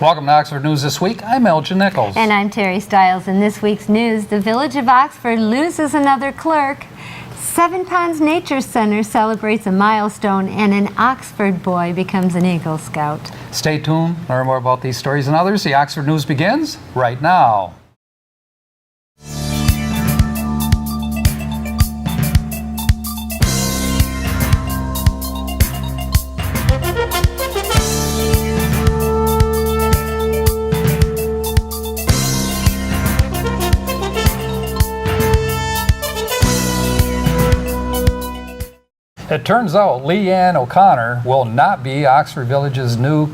Welcome to Oxford News This Week. I'm Elgin Nichols. And I'm Terry Stiles. In this week's news, the Village of Oxford loses another clerk. Seven Ponds Nature Center celebrates a milestone, and an Oxford boy becomes an Eagle Scout. Stay tuned. Learn more about these stories and others. The Oxford News begins right now. It turns out Leanne OConnor will not be Oxford Village's new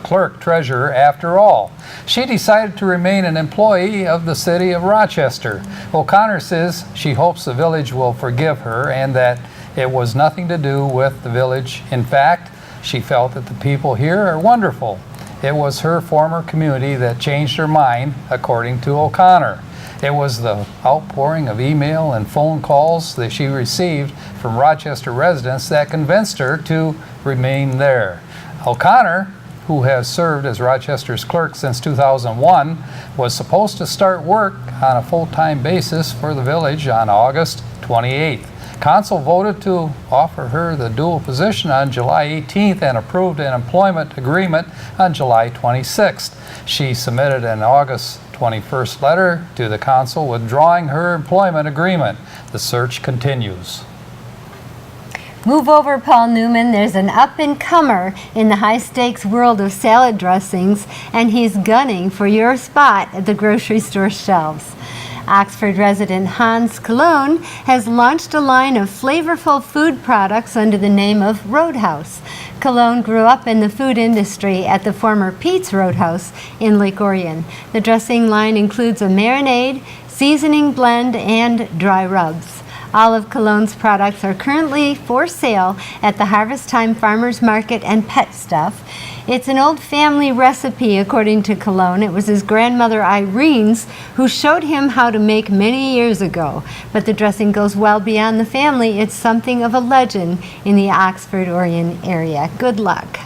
clerk treasurer after all. She decided to remain an employee of the city of Rochester. OConnor says she hopes the village will forgive her and that it was nothing to do with the village. In fact, she felt that the people here are wonderful. It was her former community that changed her mind, according to OConnor. It was the outpouring of email and phone calls that she received from Rochester residents that convinced her to remain there. OConnor, who has served as Rochester's clerk since 2001, was supposed to start work on a full-time basis for the village on August 28th. Council voted to offer her the dual position on July 18th and approved an employment agreement on July 26th. She submitted an August 21st letter to the council withdrawing her employment agreement. The search continues. Move over, Paul Newman. There's an up-and-comer in the high-stakes world of salad dressings, and he's gunning for your spot at the grocery store shelves. Oxford resident Hans Cologne has launched a line of flavorful food products under the name of Roadhouse. Cologne grew up in the food industry at the former Pete's Roadhouse in Lake Orion. The dressing line includes a marinade, seasoning blend, and dry rubs. All of Cologne's products are currently for sale at the Harvest Time Farmers Market and Pet Stuff. It's an old family recipe, according to Cologne. It was his grandmother Irene's who showed him how to make many years ago. But the dressing goes well beyond the family. It's something of a legend in the Oxford Orion area. Good luck.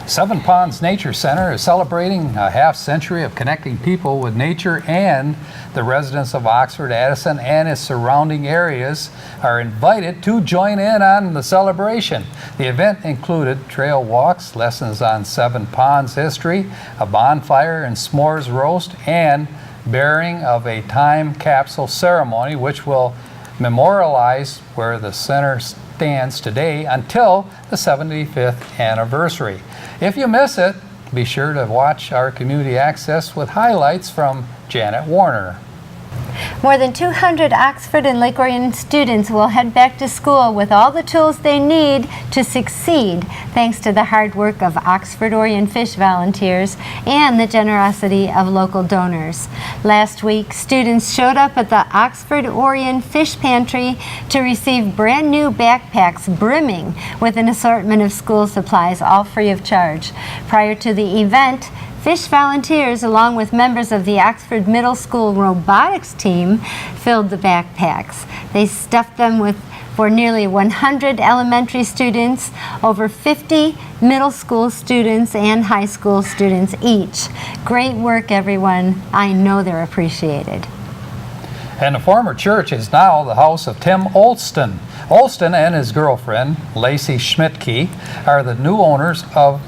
Seven Ponds Nature Center is celebrating a half-century of connecting people with nature, and the residents of Oxford, Addison, and its surrounding areas are invited to join in on the celebration. The event included trail walks, lessons on Seven Ponds history, a bonfire and s'mores roast, and bearing of a time capsule ceremony which will memorialize where the center stands today until the 75th anniversary. If you miss it, be sure to watch our Community Access with highlights from Janet Warner. More than 200 Oxford and Lake Orion students will head back to school with all the tools they need to succeed, thanks to the hard work of Oxford Orion Fish volunteers and the generosity of local donors. Last week, students showed up at the Oxford Orion Fish Pantry to receive brand new backpacks brimming with an assortment of school supplies, all free of charge. Prior to the event, Fish volunteers, along with members of the Oxford Middle School robotics team, filled the backpacks. They stuffed them for nearly 100 elementary students, over 50 middle school students, and high school students each. Great work, everyone. I know they're appreciated. And the former church is now the house of Tim Olston. Olston and his girlfriend, Lacey Schmidtke, are the new owners of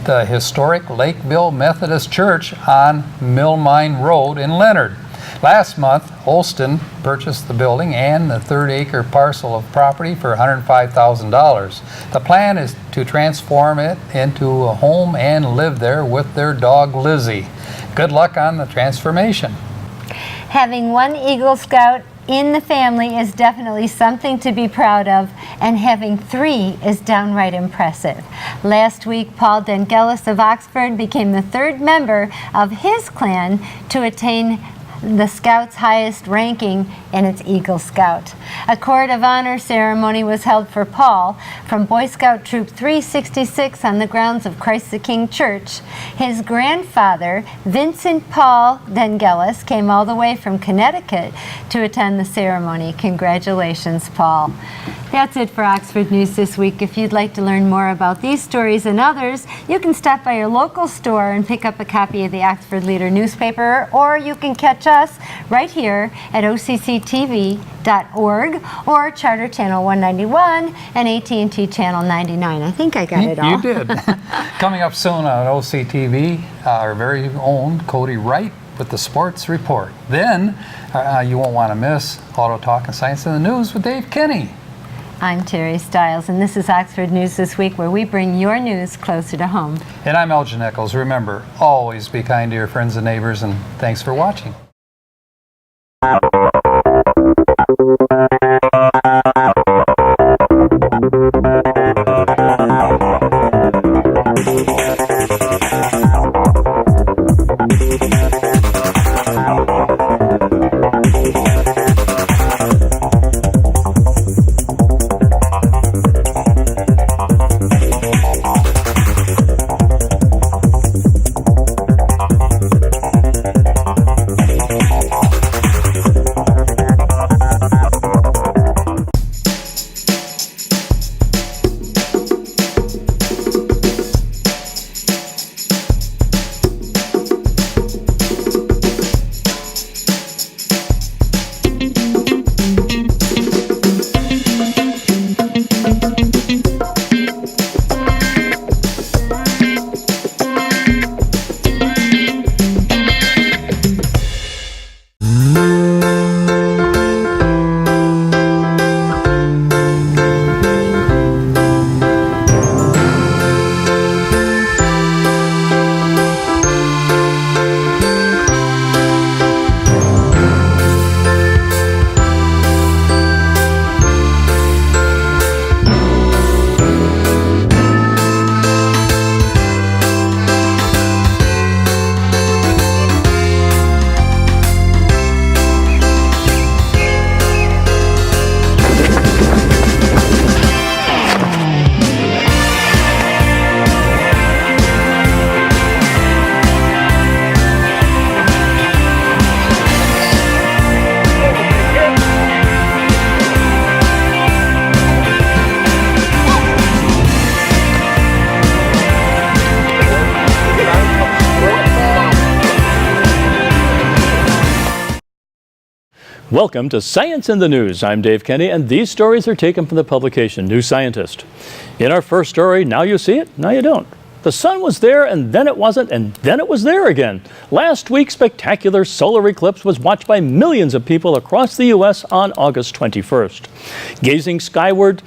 the historic Lakeville Methodist Church on Mill Mine Road in Leonard. Last month, Olston purchased the building and the 30-acre parcel of property for $105,000. The plan is to transform it into a home and live there with their dog Lizzie. Good luck on the transformation. Having one Eagle Scout in the family is definitely something to be proud of, and having 3 is downright impressive. Last week, Paul Dengelis of Oxford became the 3rd member of his clan to attain the Scouts' highest ranking and it's Eagle Scout. A court of honor ceremony was held for Paul from Boy Scout Troop 366 on the grounds of Christ the King Church. His grandfather, Vincent Paul Dengelis, came all the way from Connecticut to attend the ceremony. Congratulations, Paul. That's it for Oxford News this week. If you'd like to learn more about these stories and others, you can stop by your local store and pick up a copy of the Oxford Leader newspaper, or you can catch us right here at OCCTV.org or Charter Channel 191 and AT&T Channel 99. I think I got it all. You did. Coming up soon on OCTV, our very own Cody Wright with the Sports Report. Then you won't want to miss Auto Talk and Science in the News with Dave Kinney. I'm Terry Stiles, and this is Oxford News This Week, where we bring your news closer to home. And I'm Elgin Nichols. Remember, always be kind to your friends and neighbors, and thanks for watching. Welcome to Science in the News. I'm Dave Kenny, and these stories are taken from the publication New Scientist. In our first story, now you see it, now you don't. The sun was there, and then it wasn't, and then it was there again. Last week's spectacular solar eclipse was watched by millions of people across the U.S. on August 21st. Gazing skyward,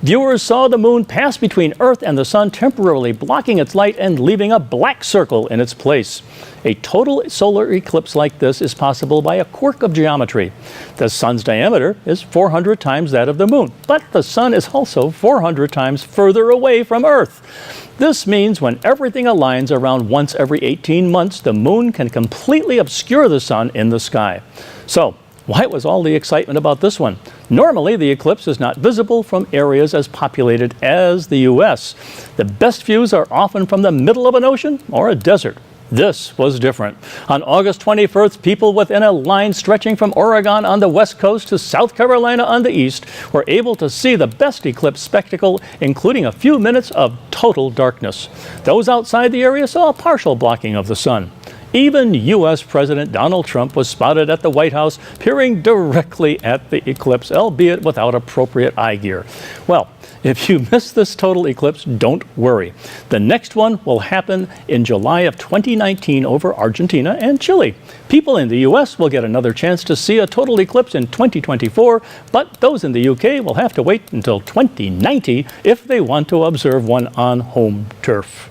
viewers saw the moon pass between Earth and the sun, temporarily blocking its light and leaving a black circle in its place. A total solar eclipse like this is possible by a quirk of geometry. The sun's diameter is 400 times that of the moon, but the sun is also 400 times further away from Earth. This means when everything aligns around once every 18 months, the moon can completely obscure the sun in the sky. So, why was all the excitement about this one? Normally, the eclipse is not visible from areas as populated as the U.S. The best views are often from the middle of an ocean or a desert. This was different. On August 21st, people within a line stretching from Oregon on the west coast to South Carolina on the east were able to see the best eclipse spectacle, including a few minutes of total darkness. Those outside the area saw a partial blocking of the sun. Even U.S. President Donald Trump was spotted at the White House peering directly at the eclipse, albeit without appropriate eye gear. Well, if you missed this total eclipse, don't worry. The next one will happen in July of 2019 over Argentina and Chile. People in the U.S. will get another chance to see a total eclipse in 2024, but those in the U.K. will have to wait until 2090 if they want to observe one on home turf.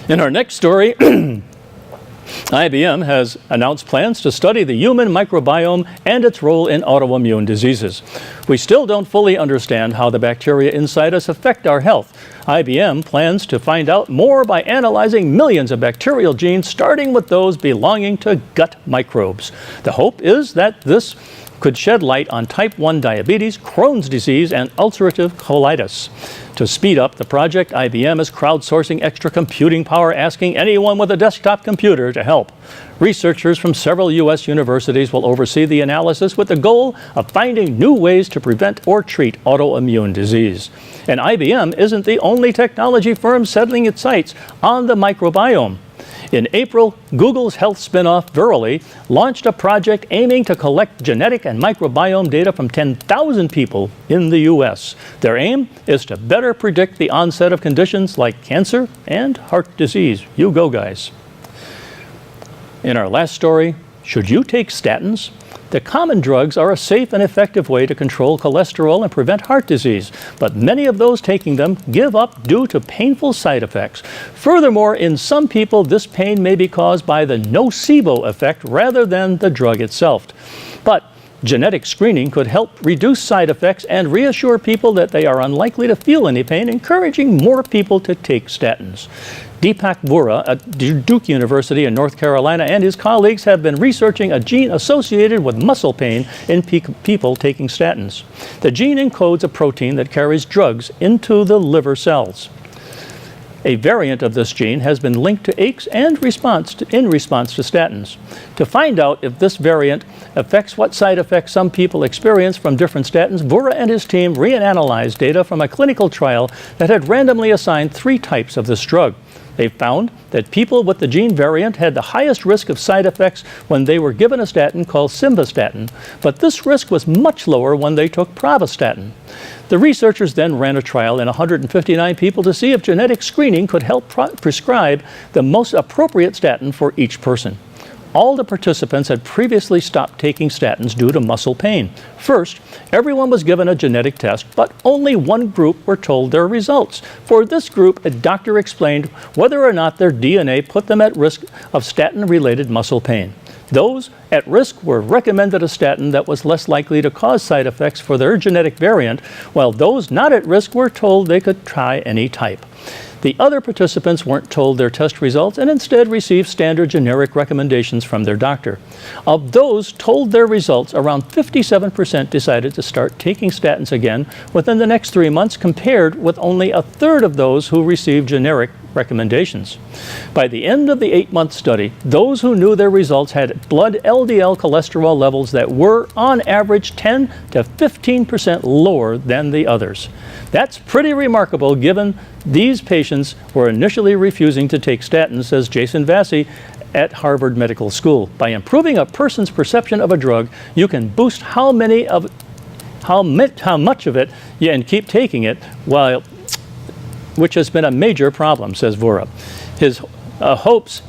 In our next story, IBM has announced plans to study the human microbiome and its role in autoimmune diseases. We still don't fully understand how the bacteria inside us affect our health. IBM plans to find out more by analyzing millions of bacterial genes, starting with those belonging to gut microbes. The hope is that this could shed light on type 1 diabetes, Crohn's disease, and ulcerative colitis. To speed up the project, IBM is crowdsourcing extra computing power, asking anyone with a desktop computer to help. Researchers from several U.S. universities will oversee the analysis with the goal of finding new ways to prevent or treat autoimmune disease. And IBM isn't the only technology firm settling its sights on the microbiome. In April, Google's health spinoff Verily launched a project aiming to collect genetic and microbiome data from 10,000 people in the U.S. Their aim is to better predict the onset of conditions like cancer and heart disease. You go, guys. In our last story, should you take statins? The common drugs are a safe and effective way to control cholesterol and prevent heart disease, but many of those taking them give up due to painful side effects. Furthermore, in some people, this pain may be caused by the nocebo effect rather than the drug itself. But genetic screening could help reduce side effects and reassure people that they are unlikely to feel any pain, encouraging more people to take statins. Deepak Vora at Duke University in North Carolina and his colleagues have been researching a gene associated with muscle pain in people taking statins. The gene encodes a protein that carries drugs into the liver cells. A variant of this gene has been linked to aches and in response to statins. To find out if this variant affects what side effects some people experience from different statins, Vora and his team reanalyzed data from a clinical trial that had randomly assigned 3 types of this drug. They found that people with the gene variant had the highest risk of side effects when they were given a statin called simvastatin, but this risk was much lower when they took pravastatin. The researchers then ran a trial in 159 people to see if genetic screening could help prescribe the most appropriate statin for each person. All the participants had previously stopped taking statins due to muscle pain. First, everyone was given a genetic test, but only one group were told their results. For this group, a doctor explained whether or not their DNA put them at risk of statin-related muscle pain. Those at risk were recommended a statin that was less likely to cause side effects for their genetic variant, while those not at risk were told they could try any type. The other participants weren't told their test results and instead received standard generic recommendations from their doctor. Of those told their results, around 57% decided to start taking statins again within the next 3 months, compared with only a third of those who received generic recommendations. By the end of the 8-month study, those who knew their results had blood LDL cholesterol levels that were, on average, 10 to 15% lower than the others. That's pretty remarkable given these patients were initially refusing to take statins, says Jason Vasey at Harvard Medical School. By improving a person's perception of a drug, you can boost how much of it and keep taking it, which has been a major problem, says Vora.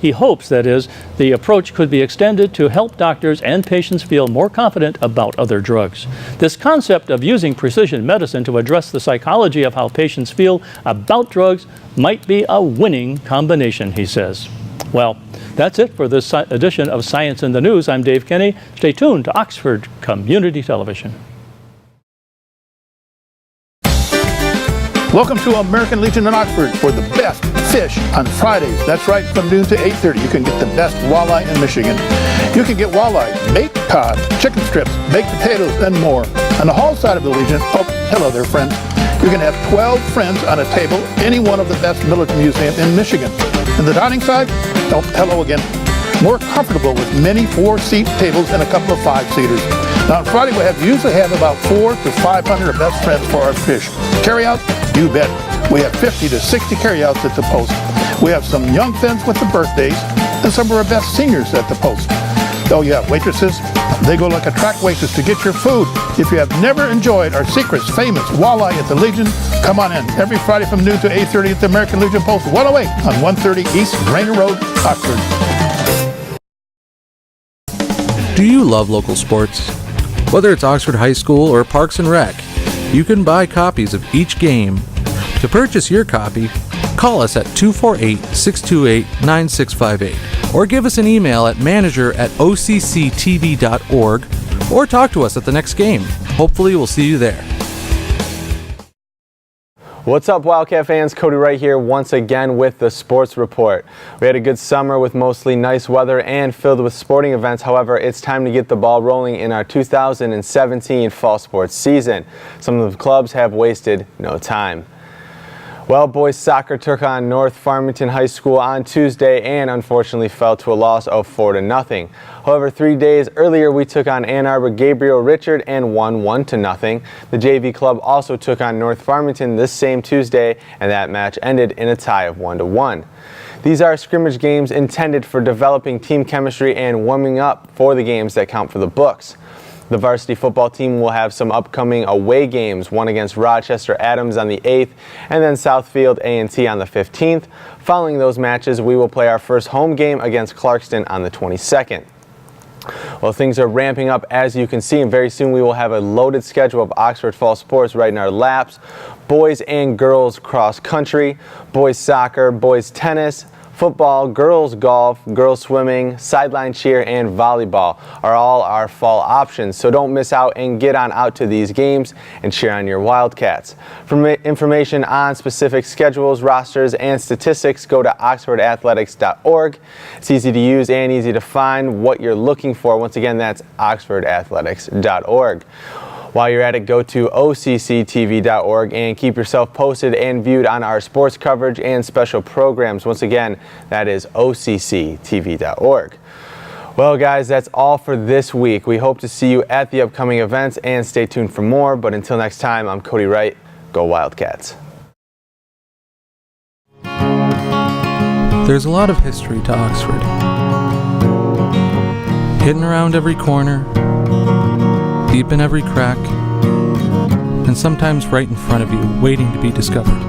He hopes that is, the approach could be extended to help doctors and patients feel more confident about other drugs. This concept of using precision medicine to address the psychology of how patients feel about drugs might be a winning combination, he says. Well, that's it for this edition of Science in the News. I'm Dave Kenny. Stay tuned to Oxford Community Television. Welcome to American Legion in Oxford for the best fish on Fridays. That's right, from noon to 8:30. You can get the best walleye in Michigan. You can get walleye, baked cod, chicken strips, baked potatoes, and more. On the hall side of the Legion, oh, hello there, friends. You can have 12 friends on a table, any one of the best military museums in Michigan. And the dining side, oh, hello again. More comfortable with many 4-seat tables and a couple of 5-seaters. Now on Friday we usually have about 400 to 500 of best friends for our fish. Carry out? You bet. We have 50 to 60 carryouts at the post. We have some young friends with the birthdays and some of our best seniors at the post. Oh yeah, waitresses, they go like a track waitress to get your food. If you have never enjoyed our secret famous walleye at the Legion, come on in every Friday from noon to 8:30 at the American Legion Post 108 on 130 East Rainer Road, Oxford. Do you love local sports? Whether it's Oxford High School or Parks and Rec, you can buy copies of each game. To purchase your copy, call us at 248-628-9658 or give us an email at manager@occtv.org, or talk to us at the next game. Hopefully we'll see you there. What's up, Wildcat fans? Cody Wright here once again with the Sports Report. We had a good summer with mostly nice weather and filled with sporting events. However, it's time to get the ball rolling in our 2017 fall sports season. Some of the clubs have wasted no time. Well, boys soccer took on North Farmington High School on Tuesday and unfortunately fell to a loss of 4-0. However, 3 days earlier we took on Ann Arbor Gabriel Richard and won 1-0. The JV club also took on North Farmington this same Tuesday, and that match ended in a tie of 1-1. These are scrimmage games intended for developing team chemistry and warming up for the games that count for the books. The varsity football team will have some upcoming away games, one against Rochester Adams on the 8th and then Southfield A&T on the 15th. Following those matches, we will play our first home game against Clarkston on the 22nd. Well, things are ramping up, as you can see, and very soon we will have a loaded schedule of Oxford fall sports right in our laps. Boys and girls cross country, boys soccer, boys tennis, football, girls golf, girls swimming, sideline cheer, and volleyball are all our fall options, so don't miss out and get on out to these games and cheer on your Wildcats. For information on specific schedules, rosters, and statistics, go to oxfordathletics.org. It's easy to use and easy to find what you're looking for. Once again, that's oxfordathletics.org. While you're at it, go to occtv.org and keep yourself posted and viewed on our sports coverage and special programs. Once again, that is occtv.org. Well, guys, that's all for this week. We hope to see you at the upcoming events, and stay tuned for more. But until next time, I'm Cody Wright. Go Wildcats. There's a lot of history to Oxford. Hidden around every corner, deep in every crack, and sometimes right in front of you, waiting to be discovered.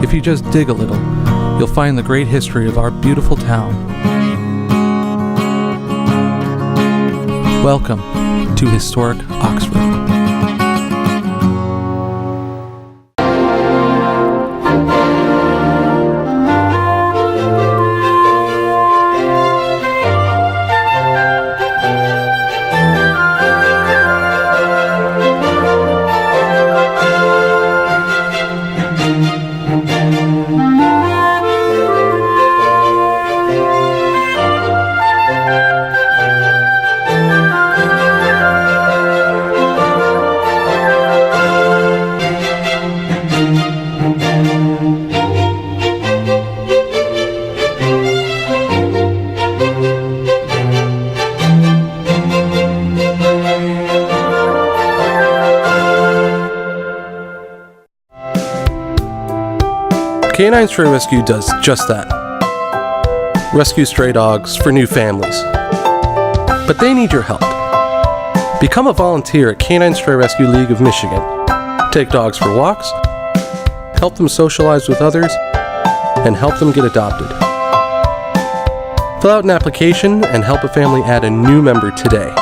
If you just dig a little, you'll find the great history of our beautiful town. Welcome to historic Oxford. Canine Stray Rescue does just that. Rescue stray dogs for new families. But they need your help. Become a volunteer at Canine Stray Rescue League of Michigan. Take dogs for walks, help them socialize with others, and help them get adopted. Fill out an application and help a family add a new member today.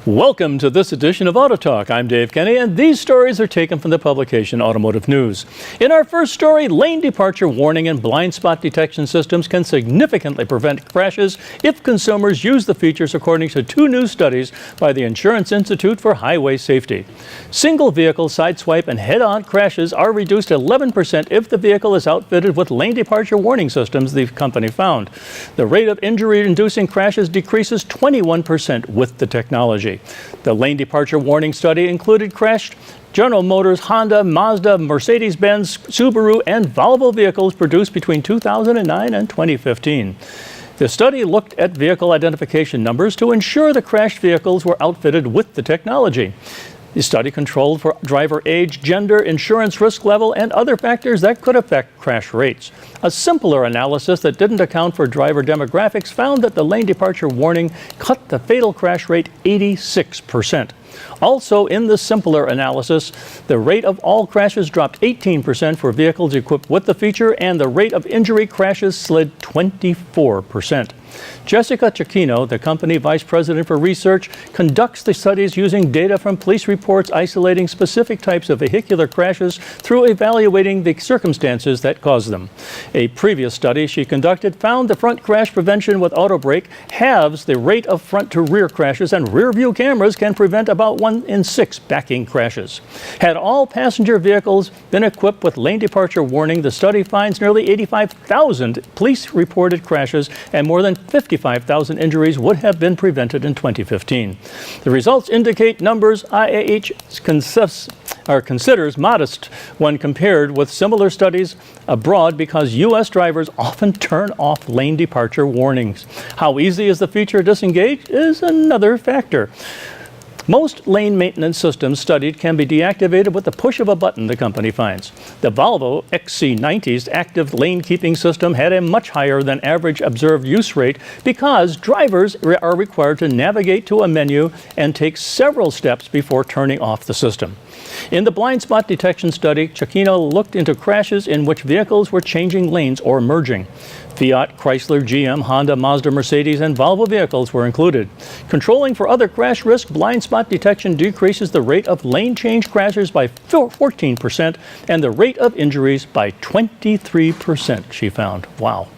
Welcome to this edition of Auto Talk. I'm Dave Kenny, and these stories are taken from the publication Automotive News. In our first story, lane departure warning and blind spot detection systems can significantly prevent crashes if consumers use the features, according to two new studies by the Insurance Institute for Highway Safety. Single vehicle sideswipe and head-on crashes are reduced 11% if the vehicle is outfitted with lane departure warning systems, the company found. The rate of injury-inducing crashes decreases 21% with the technology. The lane departure warning study included crashed General Motors, Honda, Mazda, Mercedes-Benz, Subaru, and Volvo vehicles produced between 2009 and 2015. The study looked at vehicle identification numbers to ensure the crashed vehicles were outfitted with the technology. The study controlled for driver age, gender, insurance risk level, and other factors that could affect crash rates. A simpler analysis that didn't account for driver demographics found that the lane departure warning cut the fatal crash rate 86%. Also, in the simpler analysis, the rate of all crashes dropped 18% for vehicles equipped with the feature, and the rate of injury crashes slid 24%. Jessica Cecchino, the company vice president for research, conducts the studies using data from police reports isolating specific types of vehicular crashes through evaluating the circumstances that cause them. A previous study she conducted found the front crash prevention with auto brake halves the rate of front to rear crashes, and rear view cameras can prevent about 1 in 6 backing crashes. Had all passenger vehicles been equipped with lane departure warning, the study finds nearly 85,000 police reported crashes and more than 55,000 injuries would have been prevented in 2015. The results indicate numbers IAH considers modest when compared with similar studies abroad because U.S. drivers often turn off lane departure warnings. How easy is the feature to disengage is another factor. Most lane maintenance systems studied can be deactivated with the push of a button, the company finds. The Volvo XC90's active lane keeping system had a much higher than average observed use rate because drivers are required to navigate to a menu and take several steps before turning off the system. In the blind spot detection study, Cecchino looked into crashes in which vehicles were changing lanes or merging. Fiat, Chrysler, GM, Honda, Mazda, Mercedes, and Volvo vehicles were included. Controlling for other crash risk, blind spot detection decreases the rate of lane change crashes by 14% and the rate of injuries by 23%, she found. Wow.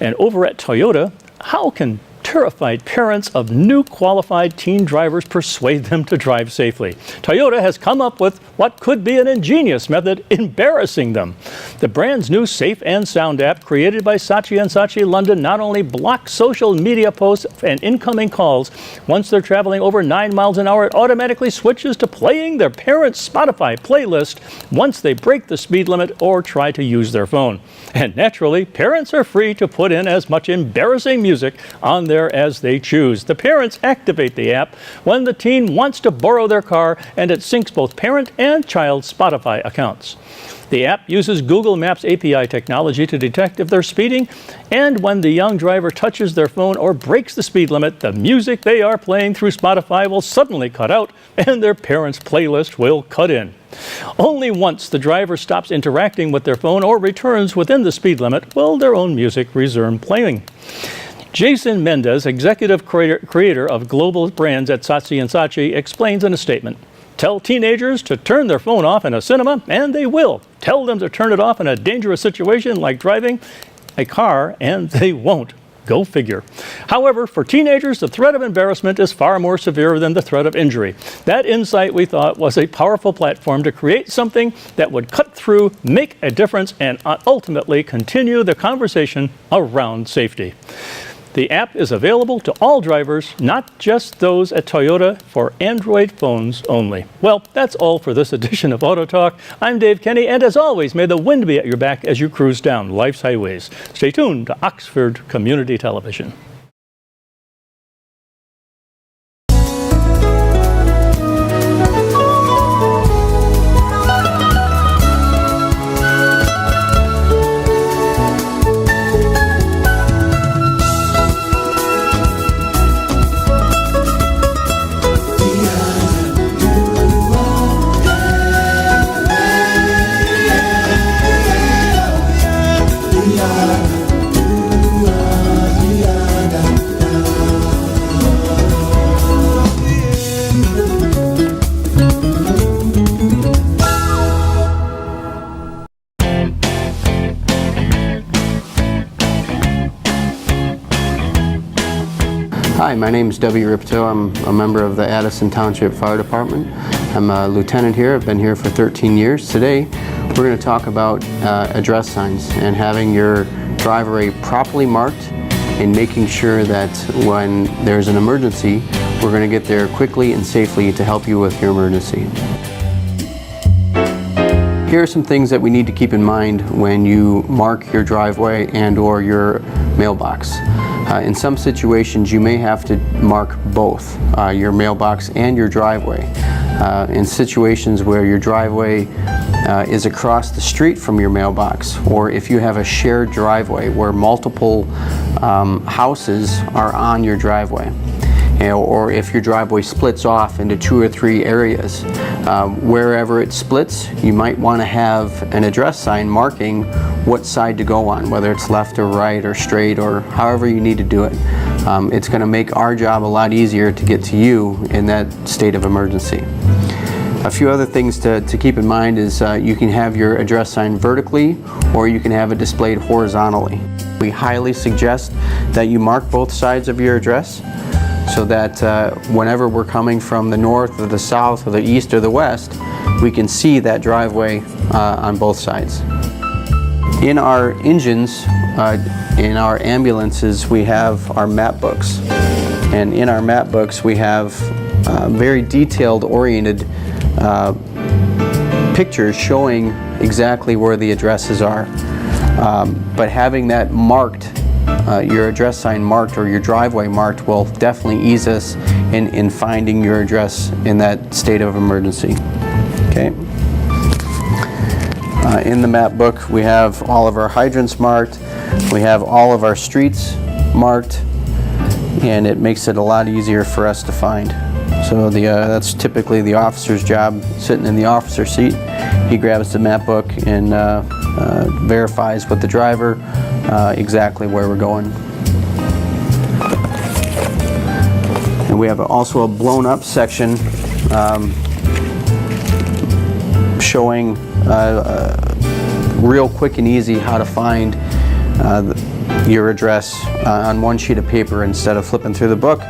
And over at Toyota, how can terrified parents of new qualified teen drivers persuade them to drive safely? Toyota has come up with what could be an ingenious method, embarrassing them. The brand's new Safe and Sound app, created by Saatchi & Saatchi London, not only blocks social media posts and incoming calls. Once they're traveling over 9 miles an hour, it automatically switches to playing their parents' Spotify playlist once they break the speed limit or try to use their phone. And naturally, parents are free to put in as much embarrassing music on there as they choose. The parents activate the app when the teen wants to borrow their car, and it syncs both parent and child Spotify accounts. The app uses Google Maps API technology to detect if they're speeding, and when the young driver touches their phone or breaks the speed limit, the music they are playing through Spotify will suddenly cut out and their parents' playlist will cut in. Only once the driver stops interacting with their phone or returns within the speed limit will their own music resume playing. Jason Mendez, executive creator of global brands at Saatchi & Saatchi, explains in a statement, "Tell teenagers to turn their phone off in a cinema, and they will. Tell them to turn it off in a dangerous situation like driving a car, and they won't. Go figure." However, for teenagers, the threat of embarrassment is far more severe than the threat of injury. That insight, we thought, was a powerful platform to create something that would cut through, make a difference, and ultimately continue the conversation around safety. The app is available to all drivers, not just those at Toyota, for Android phones only. Well, that's all for this edition of Auto Talk. I'm Dave Kenny, and as always, may the wind be at your back as you cruise down life's highways. Stay tuned to Oxford Community Television. Hi, my name is W. Ripto. I'm a member of the Addison Township Fire Department. I'm a lieutenant here. I've been here for 13 years. Today, we're going to talk about address signs and having your driveway properly marked and making sure that when there's an emergency, we're going to get there quickly and safely to help you with your emergency. Here are some things that we need to keep in mind when you mark your driveway and or your mailbox. In some situations, you may have to mark both your mailbox and your driveway. In situations where your driveway is across the street from your mailbox, or if you have a shared driveway where multiple houses are on your driveway. or if your driveway splits off into 2 or 3 areas. Wherever it splits, you might want to have an address sign marking what side to go on, whether it's left or right or straight or however you need to do it. It's going to make our job a lot easier to get to you in that state of emergency. A few other things to keep in mind is you can have your address sign vertically or you can have it displayed horizontally. We highly suggest that you mark both sides of your address so that whenever we're coming from the north or the south or the east or the west, we can see that driveway on both sides. In our engines, in our ambulances, we have our map books. And in our map books, we have very detailed oriented pictures showing exactly where the addresses are. But having that marked, your address sign marked or your driveway marked, will definitely ease us in finding your address in that state of emergency. Okay. In the map book, we have all of our hydrants marked, we have all of our streets marked, and it makes it a lot easier for us to find. So that's typically the officer's job, sitting in the officer seat. He grabs the map book and verifies with the driver exactly where we're going. And we have also a blown up section showing real quick and easy how to find your address on one sheet of paper. Instead of flipping through the book,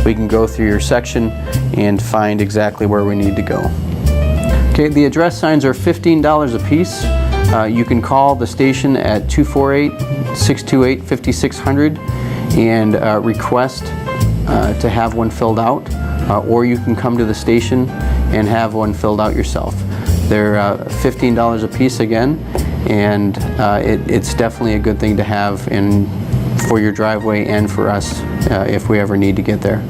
we can go through your section and find exactly where we need to go. Okay, the address signs are $15 a piece. You can call the station at 248-628-5600 and request to have one filled out, or you can come to the station and have one filled out yourself. They're $15 a piece again, and it's definitely a good thing to have for your driveway and for us if we ever need to get there.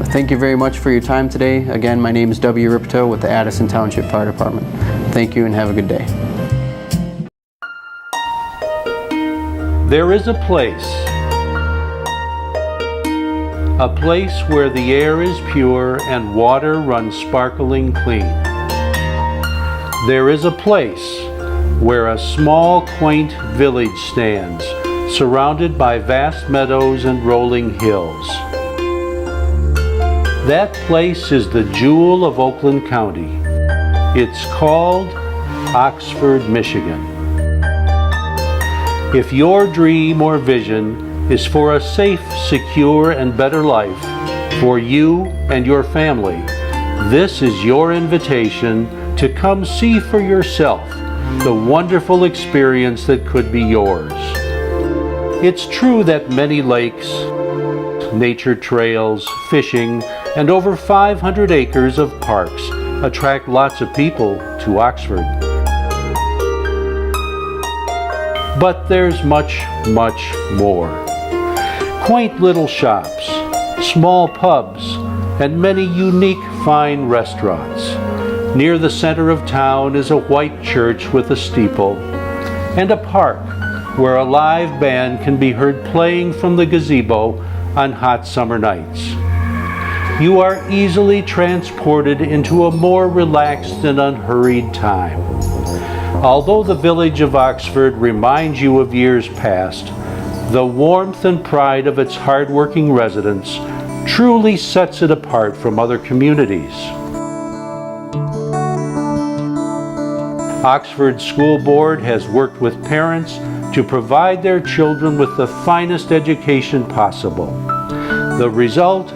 Thank you very much for your time today. Again, my name is W. Ripto with the Addison Township Fire Department. Thank you and have a good day. There is a place where the air is pure and water runs sparkling clean. There is a place where a small, quaint village stands, surrounded by vast meadows and rolling hills. That place is the jewel of Oakland County. It's called Oxford, Michigan. If your dream or vision is for a safe, secure, and better life for you and your family, this is your invitation to come see for yourself the wonderful experience that could be yours. It's true that many lakes, nature trails, fishing, and over 500 acres of parks attract lots of people to Oxford. But there's much, much more. Quaint little shops, small pubs, and many unique fine restaurants. Near the center of town is a white church with a steeple, and a park where a live band can be heard playing from the gazebo on hot summer nights. You are easily transported into a more relaxed and unhurried time. Although the village of Oxford reminds you of years past, the warmth and pride of its hard-working residents truly sets it apart from other communities. Oxford School Board has worked with parents to provide their children with the finest education possible. The result?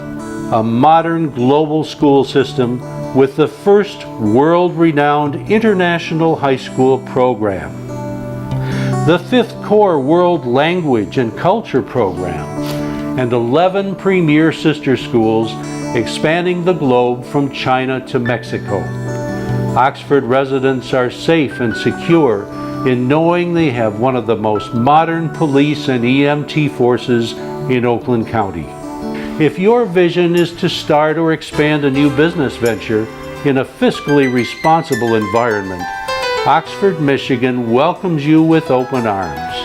A modern global school system with the first world-renowned international high school program. The 5th Core World Language and Culture program, and 11 premier sister schools expanding the globe from China to Mexico. Oxford residents are safe and secure in knowing they have one of the most modern police and EMT forces in Oakland County. If your vision is to start or expand a new business venture in a fiscally responsible environment, Oxford, Michigan welcomes you with open arms.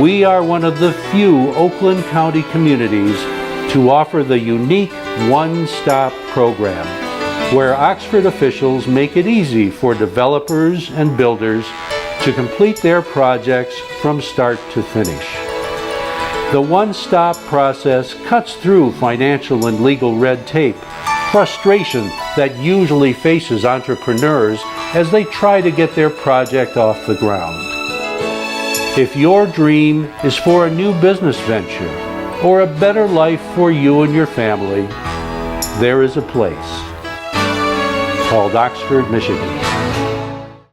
We are one of the few Oakland County communities to offer the unique one-stop program, where Oxford officials make it easy for developers and builders to complete their projects from start to finish. The one-stop process cuts through financial and legal red tape, frustration that usually faces entrepreneurs as they try to get their project off the ground. If your dream is for a new business venture or a better life for you and your family, there is a place called Oxford, Michigan.